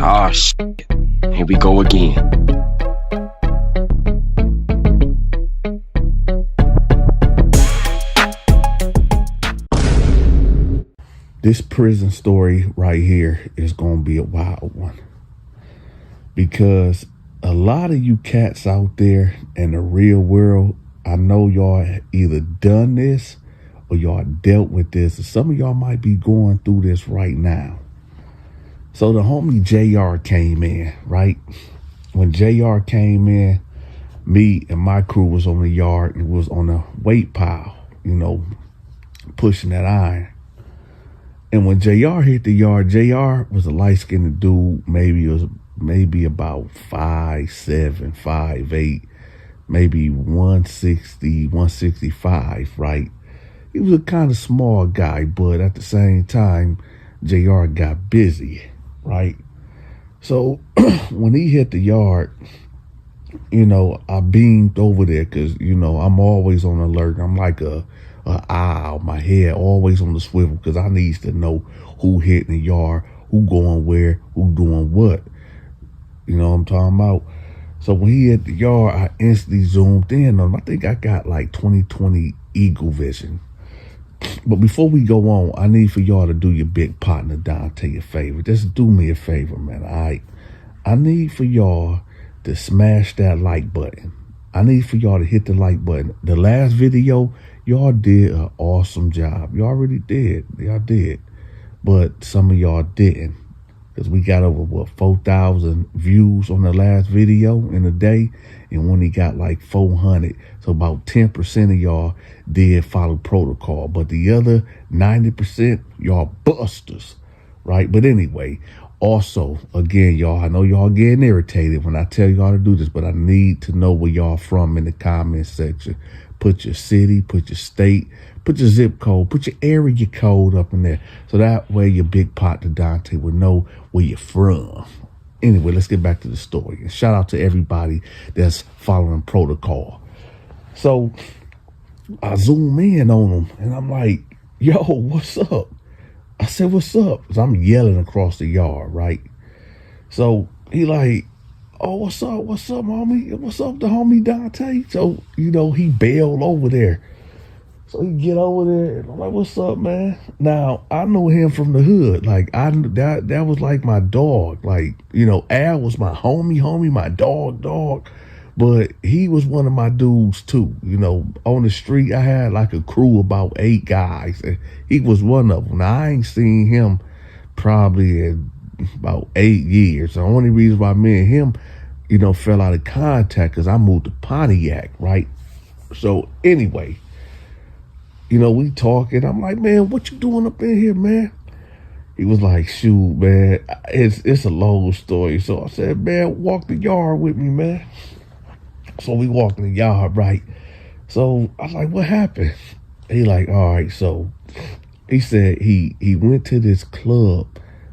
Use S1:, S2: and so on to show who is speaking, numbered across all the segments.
S1: Ah, shit. Here we go again.
S2: This prison story right here is going to be a wild one, because a lot of you cats out there in the real world, I know y'all either done this or y'all dealt with this, and some of y'all might be going through this right now. So the homie JR came in, right? When JR came in, me and my crew was on the yard and was on a weight pile, pushing that iron. And when JR hit the yard, JR was a light-skinned dude, maybe about 5'7", 5'8", maybe 160, 165, right? He was a kind of small guy, but at the same time, JR got busy, right? So when he hit the yard, I beamed over there because, I'm always on alert. I'm like a eye, my head always on the swivel, because I needs to know who hitting the yard, who going where, who doing what. You know what I'm talking about? So when he hit the yard, I instantly zoomed in on him. I think I got like 20/20 eagle vision. But before we go on, I need for y'all to do your big partner Donta a favor. Just do me a favor, man, all right? I need for y'all to smash that like button. I need for y'all to hit the like button. The last video, y'all did an awesome job. Y'all really did. Y'all did. But some of y'all didn't. Because we got over, 4,000 views on the last video in a day. And when he got like 400. So about 10% of y'all did follow protocol. But the other 90%, y'all busters. Right? But anyway, also, again, y'all, I know y'all getting irritated when I tell y'all to do this, but I need to know where y'all from in the comment section. Put your city, put your state, put your zip code, put your area code up in there. So that way your big partner Donta will know where you're from. Anyway, let's get back to the story. And shout out to everybody that's following protocol. So I zoom in on him and I'm like, yo, what's up? I said, what's up? Because I'm yelling across the yard, right? So he like, oh, what's up, homie? What's up, the homie Donta? So, he bailed over there. So he get over there, and I'm like, what's up, man? Now, I know him from the hood. Like, that was like my dog. Like, Al was my homie, my dog. But he was one of my dudes, too. On the street, I had like a crew about 8 guys, and he was one of them. Now, I ain't seen him probably in about 8 years. The only reason why me and him, fell out of contact because I moved to Pontiac, right? So anyway, we talking. I'm like, man, what you doing up in here, man? He was like, shoot, man, it's a long story. So I said, man, walk the yard with me, man. So we walked in the yard, right? So I was like, what happened? He like, all right. So he said he went to this club,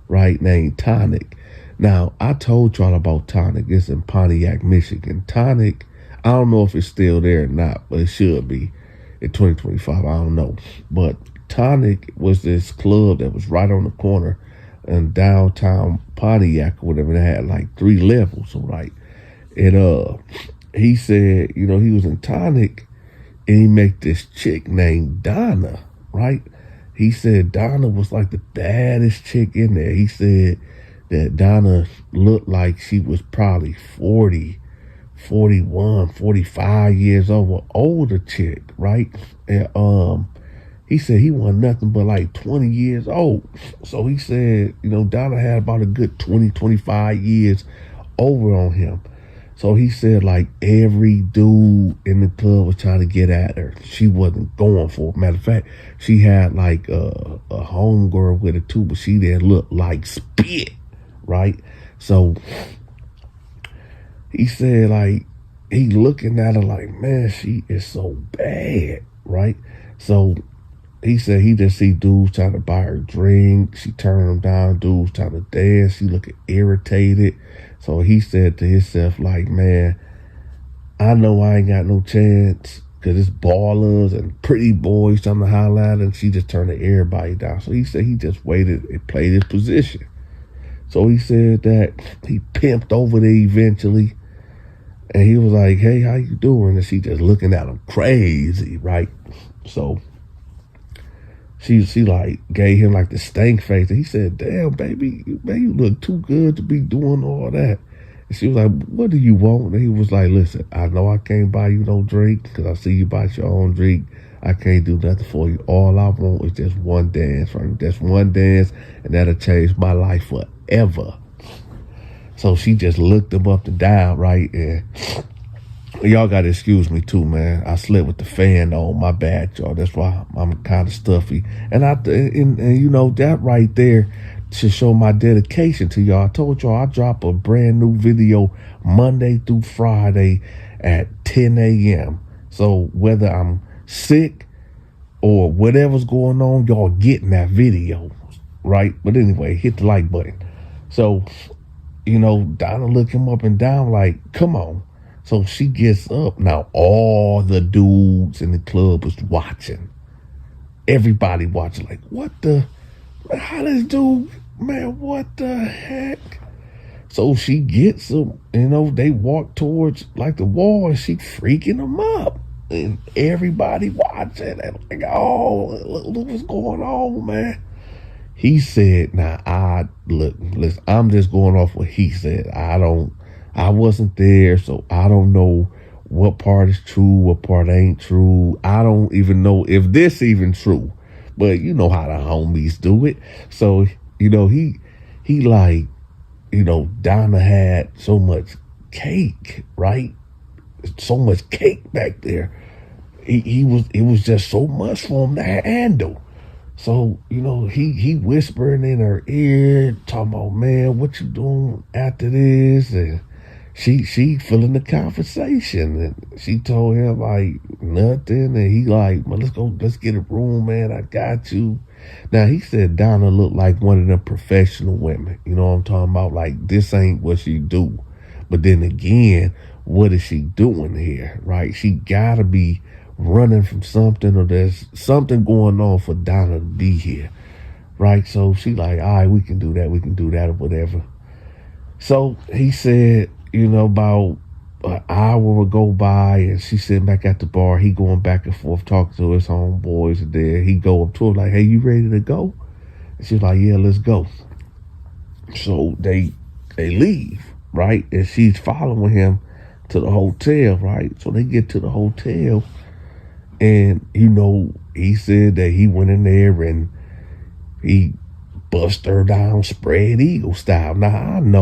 S2: right, named Tonic. Now, I told y'all about Tonic. It's in Pontiac, Michigan. Tonic, I don't know if it's still there or not, but it should be in 2025. I don't know. But Tonic was this club that was right on the corner in downtown Pontiac or whatever. They had like 3 levels, right? And he said, he was in Tonic and he met this chick named Donna, right? He said Donna was like the baddest chick in there. He said that Donna looked like she was probably 40, 41, 45 years old, an older chick, right? And he said he wasn't nothing but like 20 years old. So he said, Donna had about a good 20, 25 years over on him. So he said like every dude in the club was trying to get at her. She wasn't going for it. Matter of fact, she had like a homegirl with her too, but she didn't look like spit, right? So he said like he looking at her like, man, she is so bad, right? So he said he just see dudes trying to buy her drink. She turned them down. Dudes trying to dance. She looking irritated. So he said to himself like, man, I know I ain't got no chance because it's ballers and pretty boys trying to holler at her, and she just turned everybody down. So he said he just waited and played his position. So he said that he pimped over there eventually, and he was like, hey, how you doing? And she just looking at him crazy, right? So she like gave him like the stank face, and he said, damn, baby, man, you look too good to be doing all that. And she was like, what do you want? And he was like, listen, I know I can't buy you no drink because I see you buy your own drink. I can't do nothing for you. All I want is just one dance, right? Just one dance, and that'll change my life forever. So she just looked him up and down, right? And y'all got to excuse me too, man. I slept with the fan on. My bad, y'all. That's why I'm kind of stuffy. And you know, that right there should show my dedication to y'all. I told y'all I drop a brand new video Monday through Friday at 10 a.m. So whether I'm sick or whatever's going on, y'all getting that video, right? But anyway, hit the like button. So, you know, Donna looked him up and down like, come on. So she gets up. Now, all the dudes in the club was watching. Everybody watching like, what the, how this dude, man, what the heck? So she gets him, you know, they walk towards like the wall, and she freaking them up. And everybody watching and like, oh, look what's going on, man. He said, listen, I'm just going off what he said. I wasn't there, so I don't know what part is true, what part ain't true. I don't even know if this even true. But you know how the homies do it. So, you know, he like, you know, Donna had so much cake, right? So much cake back there. It was just so much for him to handle. So, you know, he whispering in her ear, talking about, man, what you doing after this? And she feeling the conversation, and she told him like nothing, and he like, man, let's get a room, man. I got you. Now he said Donna looked like one of them professional women. You know what I'm talking about? Like, this ain't what she do. But then again, what is she doing here, right? She gotta be running from something, or there's something going on for Donna to be here, right? So she like, all right, we can do that, or whatever. So he said, you know, about an hour would go by, and she sitting back at the bar. He going back and forth talking to his homeboys, and then he go up to her like, hey, you ready to go? And she's like, yeah, let's go. So they leave, right? And she's following him to the hotel, right? So they get to the hotel, and, you know, he said that he went in there and he bust her down spread eagle style. Now, I know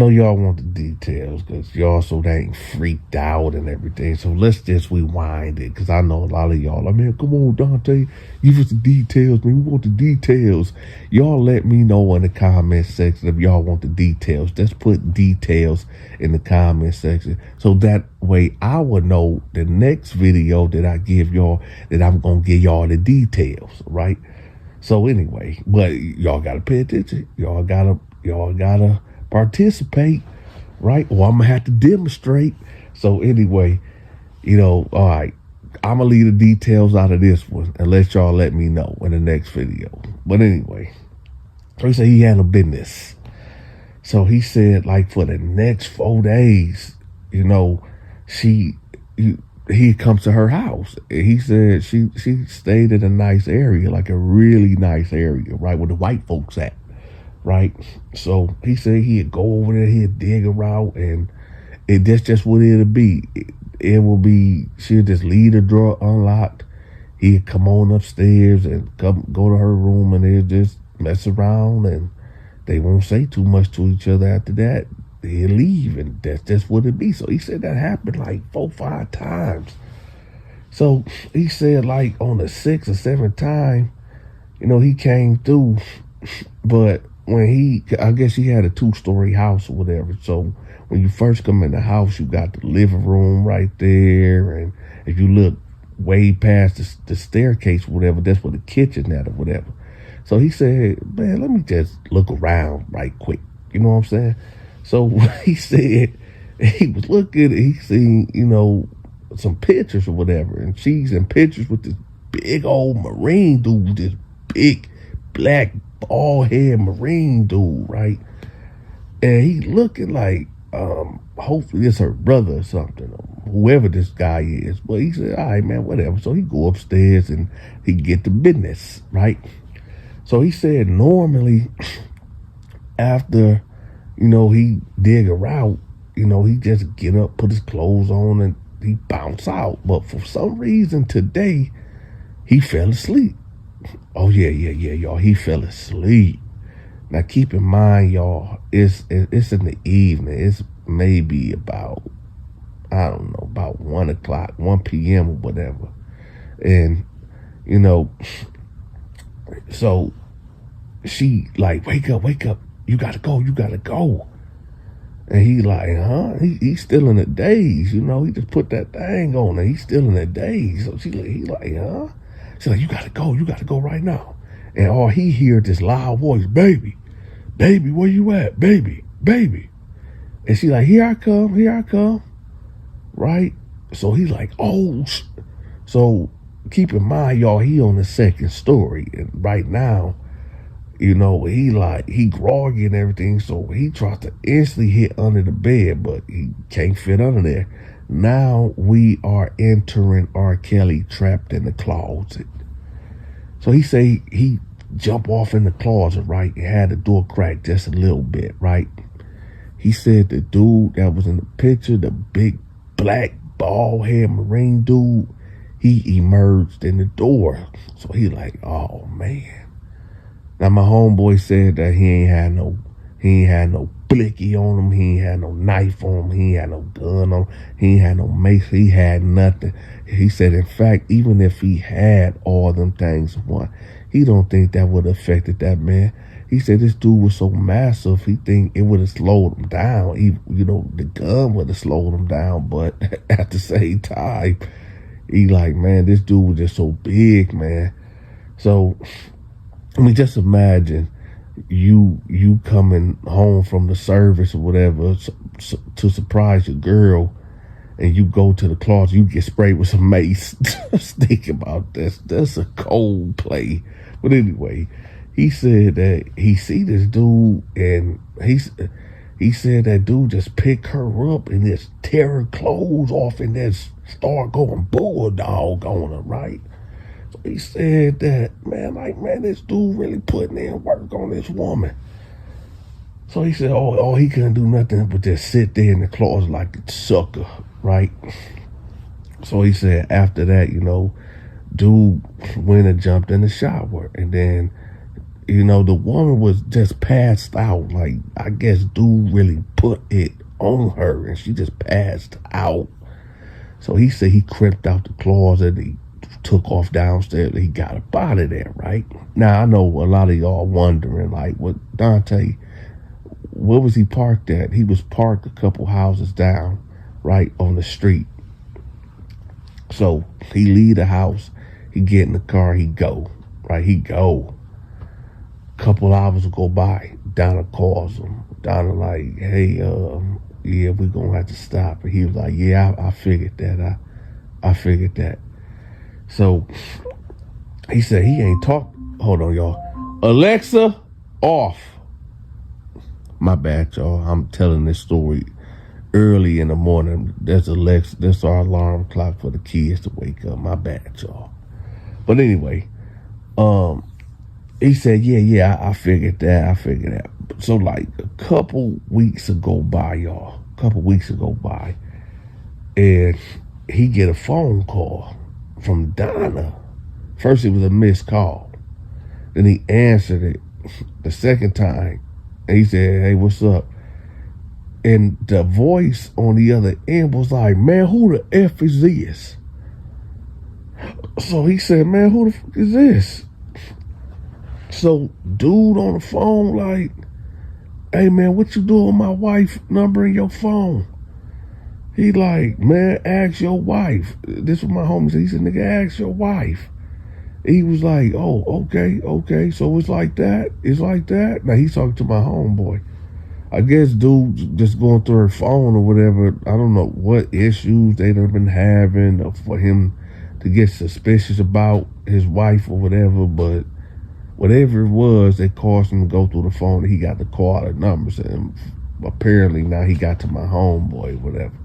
S2: y'all want the details because y'all so dang freaked out and everything. So let's just rewind it, because I know a lot of y'all, I mean, come on, Dante, give us the details, man. We want the details. Y'all let me know in the comment section if y'all want the details. Just put details in the comment section, so that way I will know the next video that I give y'all that I'm going to give y'all the details, right? So anyway, but y'all got to pay attention. Y'all got to participate, right? Or I'm gonna have to demonstrate. So anyway, you know, all right, I'm gonna leave the details out of this one and let y'all let me know in the next video. But anyway, so he said he had a business. So he said, like, for the next 4 days, you know, he comes to her house. He said she stayed in a nice area, like a really nice area, right, where the white folks at. Right, so he said he'd go over there, he'd dig around, and that's just what it'll be. It will be, she'll just leave the drawer unlocked. He'd come on upstairs and go to her room, and they'll just mess around, and they won't say too much to each other after that. They'll leave, and that's just what it be. So he said that happened like 4 or 5 times. So he said, like, on the 6th or 7th time, you know, he came through, but when I guess he had a 2-story house or whatever. So when you first come in the house, you got the living room right there. And if you look way past the staircase or whatever, that's where the kitchen at or whatever. So he said, man, let me just look around right quick. You know what I'm saying? So he said he was looking, he seen, you know, some pictures or whatever, and she's in pictures with this big old Marine dude, this big black bald head Marine dude, right? And he looking like, hopefully it's her brother or something, or whoever this guy is. But he said, all right, man, whatever. So he go upstairs and he get the business, right? So he said normally after, he dig her out, he just get up, put his clothes on, and he bounce out. But for some reason today, he fell asleep. Oh, yeah, y'all. He fell asleep. Now, keep in mind, y'all, it's in the evening. It's maybe about, I don't know, about 1 o'clock, 1 p.m. or whatever. And, so she like, wake up. You gotta go. And he like, huh? He's still in the daze, He just put that thing on and he's still in the daze. So he like, huh? She's like, you gotta go right now. And all he heard this loud voice, baby, where you at? Baby. And she like, here I come. Right? So he's like, oh. So keep in mind, y'all, he on the second story. And right now, he groggy and everything. So he tries to instantly hit under the bed, but he can't fit under there. Now we are entering R. Kelly trapped in the closet. So he say he jump off in the closet, right? And had the door cracked just a little bit, right? He said the dude that was in the picture, the big black bald head Marine dude, he emerged in the door. So he like, oh man. Now my homeboy said that he ain't had no blicky on him, he ain't had no knife on him, he ain't had no gun on him, he ain't had no mace, he had nothing. He said, in fact, even if he had all them things, he don't think that would have affected that man. He said this dude was so massive, he think it would have slowed him down. The gun would have slowed him down, but at the same time, he like, man, this dude was just so big, man. So, just imagine you coming home from the service or whatever to surprise your girl, and you go to the closet, you get sprayed with some mace. Just think about this. That's a cold play. But anyway, he said that he see this dude, and he said that dude just pick her up and just tear her clothes off and just start going bulldog on her, right? So he said that, man, this dude really putting in work on this woman. So he said, he couldn't do nothing but just sit there in the closet like a sucker, right? So he said after that, dude went and jumped in the shower. And then, the woman was just passed out. Like, I guess dude really put it on her and she just passed out. So he said he crept out the closet, he took off downstairs, he got up out of there, right? Now, I know a lot of y'all wondering, like, what Dante, where was he parked at? He was parked a couple houses down, right, on the street. So he leave the house, he get in the car, he go, right? He go. Couple hours will go by, Donna calls him. Donna like, hey, yeah, we're going to have to stop. And he was like, yeah, I figured that. I figured that. So he said he ain't talk. Hold on, y'all. Alexa, off. My bad, y'all. I'm telling this story early in the morning. That's Alexa. That's our alarm clock for the kids to wake up. My bad, y'all. But anyway, he said, yeah, I figured that. So like a couple weeks ago by, y'all. And he get a phone call from Donna. First it was a missed call. Then he answered it the second time. And he said, hey, what's up? And the voice on the other end was like, man, who the F is this? So he said, man, who the fuck is this? So dude on the phone like, hey, man, what you doing with my wife number in your phone? He like, man, ask your wife. This was my homie said. He said, nigga, ask your wife. He was like, oh, okay. So it's like that? Now he's talking to my homeboy. I guess dude just going through her phone or whatever. I don't know what issues they'd have been having or for him to get suspicious about his wife or whatever, but whatever it was that caused him to go through the phone, he got to call the numbers, and apparently now he got to my homeboy, whatever.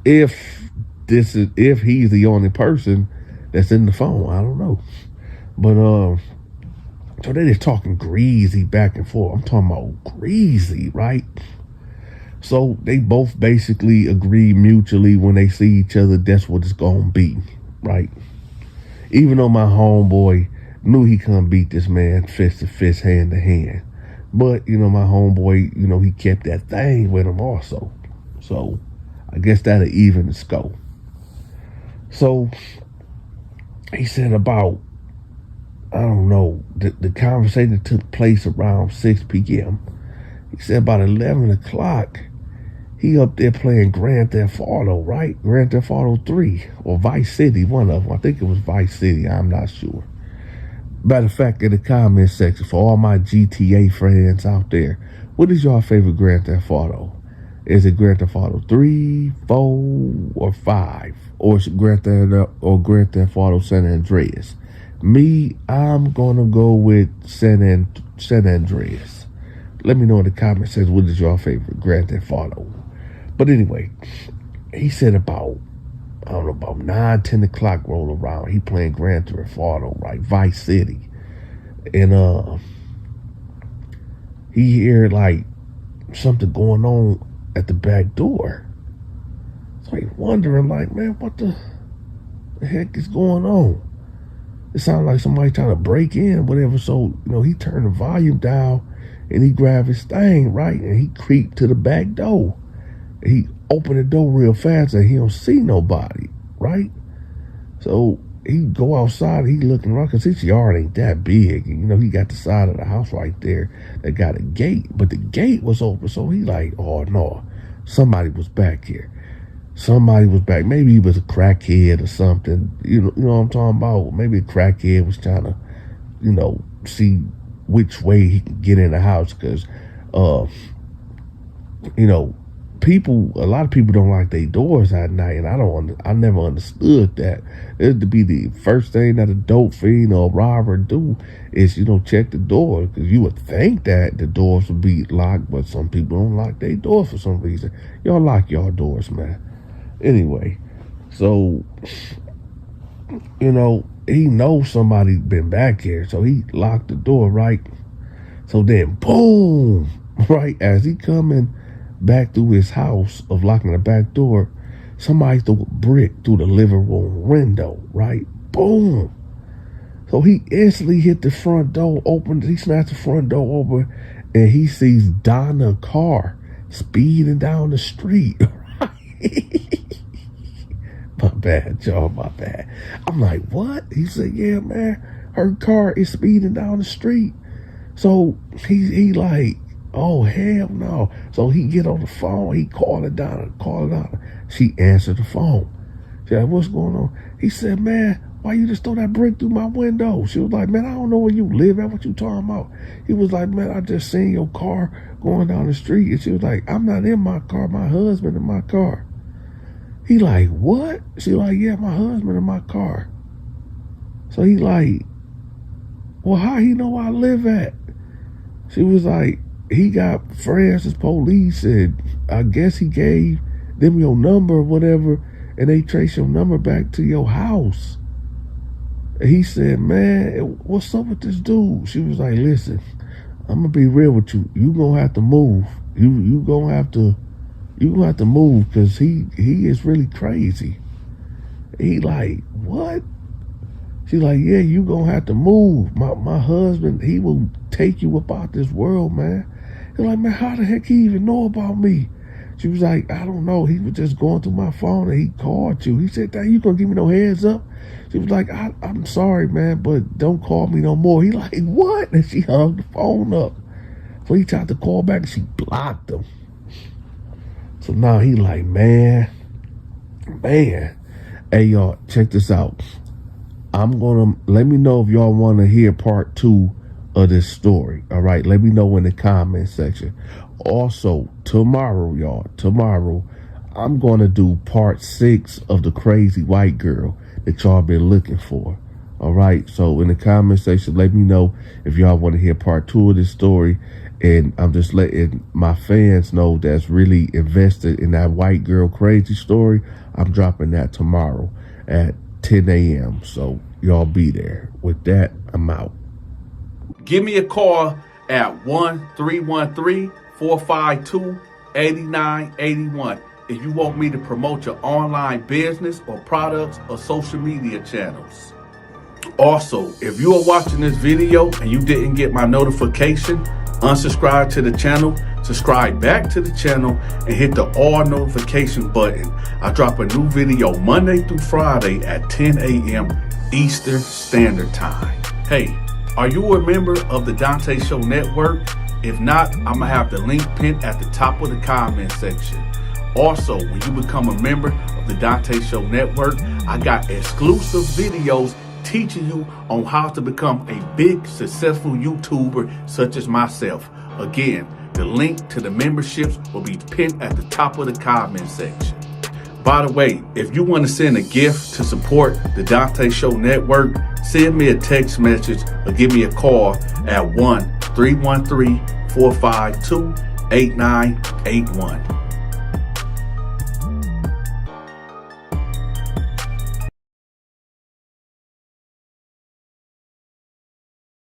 S2: If he's the only person that's in the phone, I don't know. But so they just talking greasy back and forth. I'm talking about greasy, right? So they both basically agree mutually when they see each other, that's what it's gonna be, right? Even though my homeboy knew he couldn't beat this man fist to fist, hand to hand. But, my homeboy, he kept that thing with him also. So I guess that'll even the score. So he said about, I don't know, the conversation took place around 6 p.m. He said about 11 o'clock, he up there playing Grand Theft Auto, right? Grand Theft Auto 3 or Vice City, one of them. I think it was Vice City, I'm not sure. Matter of fact, in the comment section, for all my GTA friends out there, what is your favorite Grand Theft Auto? Is it Grand Theft Auto 3, 4, or 5? Or is it Grand Theft Auto San Andreas? Me, I'm going to go with San Andreas. Let me know in the comment section, what is your favorite Grand Theft Auto? But anyway, he said about 9, 10 o'clock roll around. He playing Grand Theft Auto, right? Vice City. And he heard like something going on at the back door. So he wondering like, man, what the heck is going on? It sounded like somebody trying to break in or whatever. So, he turned the volume down and he grabbed his thing, right? And he creeped to the back door. He opened the door real fast and he don't see nobody, right? So he go outside, he looking around because his yard ain't that big. And, he got the side of the house right there that got a gate, but the gate was open. So he like, oh no, somebody was back here. Somebody was back. Maybe he was a crackhead or something. You know what I'm talking about? Maybe a crackhead was trying to, see which way he could get in the house because, a lot of people don't lock their doors at night, and I never understood that. It'd be the first thing that a dope fiend or a robber do is, check the door, because you would think that the doors would be locked, but some people don't lock their doors for some reason. Y'all lock your doors, man. Anyway, so, he knows somebody been back here, so he locked the door, right? So then, boom, right, as he coming back through his house of locking the back door, somebody threw a brick through the living room window, right? Boom. So he instantly hit the front door, he snatched the front door open, and he sees Donna's car speeding down the street, right? My bad, y'all, my bad. I'm like, what? He said, yeah, man, her car is speeding down the street. So he like, oh, hell no. So he get on the phone. He called it down. She answered the phone. She like, what's going on? He said, man, why you just throw that brick through my window? She was like, man, I don't know where you live at. What you talking about? He was like, man, I just seen your car going down the street. And she was like, I'm not in my car. My husband in my car. He like, what? She like, yeah, my husband in my car. So he like, well, how he know where I live at? She was like, he got friends as police, and I guess he gave them your number or whatever, and they trace your number back to your house. And he said, man, what's up with this dude? She was like, listen, I'm gonna be real with you. You gonna have to move. You gonna have to move, because he is really crazy. He like, what? She like, yeah, you gonna have to move. My husband, he will take you about this world, man. He's like, man, how the heck he even know about me? She was like, I don't know. He was just going through my phone and he called you. He said, dang, you gonna give me no heads up? She was like, I'm sorry, man, but don't call me no more. He like, what? And she hung the phone up. So he tried to call back and she blocked him. So now he like, man. Hey, y'all, check this out. I'm gonna, let me know if y'all want to hear part 2 of this story. All right, let me know in the comment section. Also, tomorrow, y'all, I'm going to do part 6 of the crazy white girl that y'all been looking for. All right, so in the comment section, let me know if y'all want to hear part 2 of this story. And I'm just letting my fans know that's really invested in that white girl crazy story. I'm dropping that tomorrow at 10 a.m. So y'all be there. With that, I'm out.
S3: Give me a call at 1-313-452-8981 if you want me to promote your online business or products or social media channels. Also, if you are watching this video and you didn't get my notification, unsubscribe to the channel, subscribe back to the channel, and hit the all notification button. I drop a new video Monday through Friday at 10 a.m. Eastern Standard Time. Hey, are you a member of the Donta Show Network? If not, I'm going to have the link pinned at the top of the comment section. Also, when you become a member of the Donta Show Network, I got exclusive videos teaching you on how to become a big, successful YouTuber such as myself. Again, the link to the memberships will be pinned at the top of the comment section. By the way, if you want to send a gift to support the Donta Show Network, send me a text message or give me a call at 1-313-452-8981.